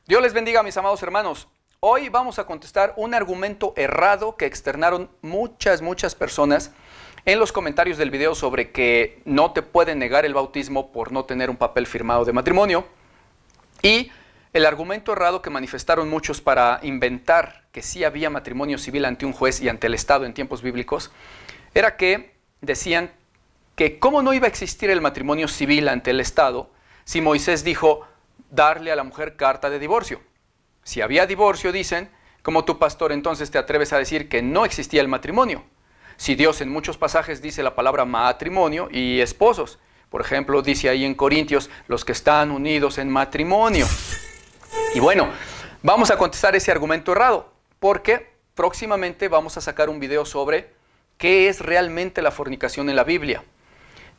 Dios les bendiga, mis amados hermanos. Hoy vamos a contestar un argumento errado que externaron muchas personas en los comentarios del video sobre que no te pueden negar el bautismo por no tener un papel firmado de matrimonio. Y el argumento errado que manifestaron muchos para inventar que sí había matrimonio civil ante un juez y ante el Estado en tiempos bíblicos era que decían que cómo no iba a existir el matrimonio civil ante el Estado si Moisés dijo darle a la mujer carta de divorcio. Si había divorcio, dicen, ¿cómo tú, pastor, entonces te atreves a decir que no existía el matrimonio? Si Dios en muchos pasajes dice la palabra matrimonio y esposos. Por ejemplo, dice ahí en Corintios, los que están unidos en matrimonio. Y bueno, vamos a contestar ese argumento errado, porque próximamente vamos a sacar un video sobre qué es realmente la fornicación en la Biblia.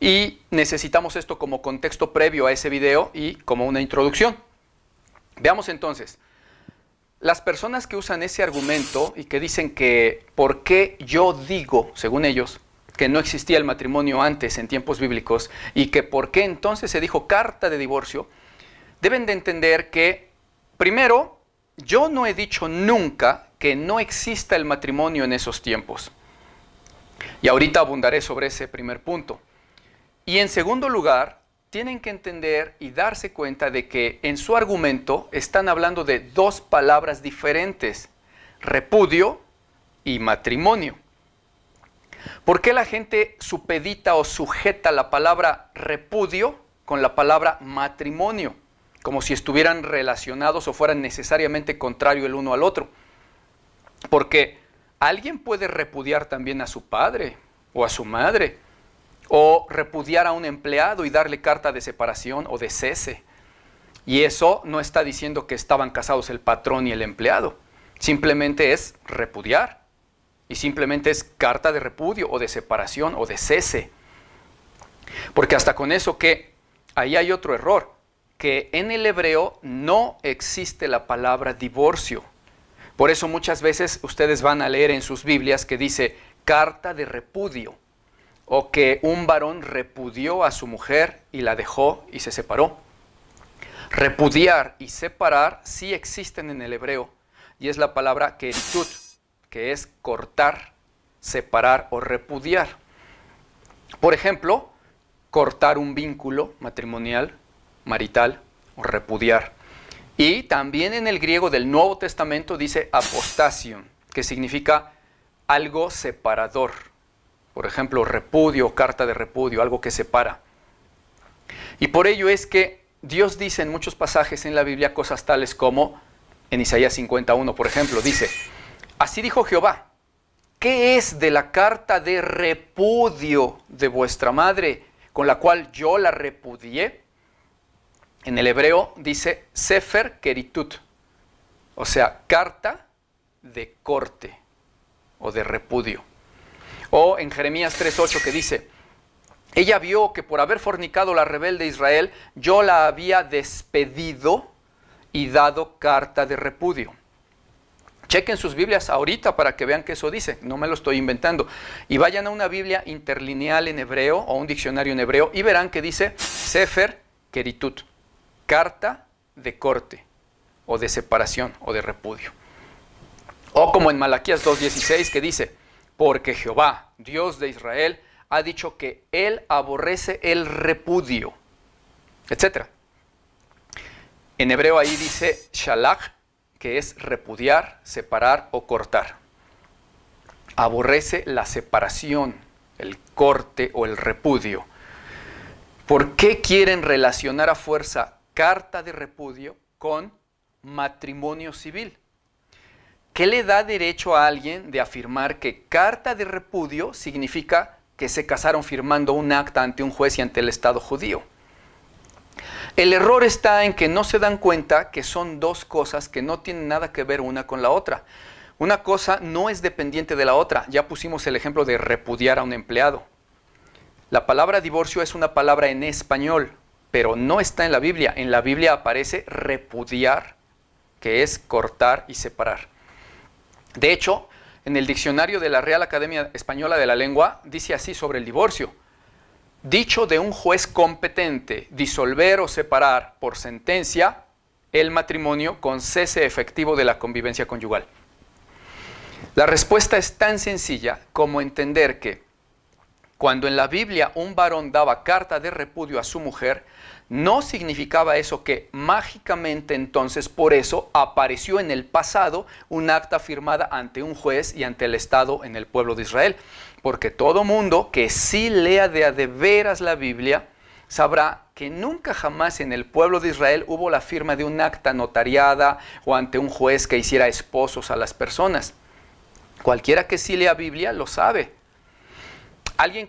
Y necesitamos esto como contexto previo a ese video y como una introducción. Veamos entonces, las personas que usan ese argumento y que dicen que ¿por qué yo digo, según ellos, que no existía el matrimonio antes en tiempos bíblicos y que por qué entonces se dijo carta de divorcio? Deben de entender que, primero, yo no he dicho nunca que no exista el matrimonio en esos tiempos. Y ahorita abundaré sobre ese primer punto. Y en segundo lugar, tienen que entender y darse cuenta de que en su argumento están hablando de dos palabras diferentes, repudio y matrimonio. ¿Por qué la gente supedita o sujeta la palabra repudio con la palabra matrimonio? Como si estuvieran relacionados o fueran necesariamente contrarios el uno al otro. Porque alguien puede repudiar también a su padre o a su madre, o repudiar a un empleado y darle carta de separación o de cese. Y eso no está diciendo que estaban casados el patrón y el empleado. Simplemente es repudiar. Y simplemente es carta de repudio o de separación o de cese. Porque hasta con eso que ahí hay otro error, que en el hebreo no existe la palabra divorcio. Por eso muchas veces ustedes van a leer en sus Biblias que dice carta de repudio. O que un varón repudió a su mujer y la dejó y se separó. Repudiar y separar sí existen en el hebreo. Y es la palabra keritut, que es cortar, separar o repudiar. Por ejemplo, cortar un vínculo matrimonial, marital o repudiar. Y también en el griego del Nuevo Testamento dice apostasion, que significa algo separador. Por ejemplo, repudio, carta de repudio, algo que separa. Y por ello es que Dios dice en muchos pasajes en la Biblia cosas tales como, en Isaías 51, por ejemplo, dice, así dijo Jehová, ¿qué es de la carta de repudio de vuestra madre, con la cual yo la repudié? En el hebreo dice Sefer Keritut, o sea, carta de corte o de repudio. O en Jeremías 3:8 que dice, ella vio que por haber fornicado la rebelde Israel, yo la había despedido y dado carta de repudio. Chequen sus Biblias ahorita para que vean que eso dice, no me lo estoy inventando. Y vayan a una Biblia interlineal en hebreo o un diccionario en hebreo y verán que dice Sefer Keritut, carta de corte o de separación o de repudio. O como en Malaquías 2:16 que dice, porque Jehová, Dios de Israel, ha dicho que Él aborrece el repudio, etc. En hebreo ahí dice shalach, que es repudiar, separar o cortar. Aborrece la separación, el corte o el repudio. ¿Por qué quieren relacionar a fuerza carta de repudio con matrimonio civil? ¿Qué le da derecho a alguien de afirmar que carta de repudio significa que se casaron firmando un acta ante un juez y ante el Estado judío? El error está en que no se dan cuenta que son dos cosas que no tienen nada que ver una con la otra. Una cosa no es dependiente de la otra. Ya pusimos el ejemplo de repudiar a un empleado. La palabra divorcio es una palabra en español, pero no está en la Biblia. En la Biblia aparece repudiar, que es cortar y separar. De hecho, en el diccionario de la Real Academia Española de la Lengua dice así sobre el divorcio. Dicho de un juez competente, disolver o separar por sentencia el matrimonio con cese efectivo de la convivencia conyugal? La respuesta es tan sencilla como entender que cuando en la Biblia un varón daba carta de repudio a su mujer, no significaba eso que mágicamente entonces por eso apareció en el pasado un acta firmada ante un juez y ante el Estado en el pueblo de Israel. Porque todo mundo que sí lea de a de veras la Biblia sabrá que nunca jamás en el pueblo de Israel hubo la firma de un acta notariada o ante un juez que hiciera esposos a las personas. Cualquiera que sí lea Biblia lo sabe. Alguien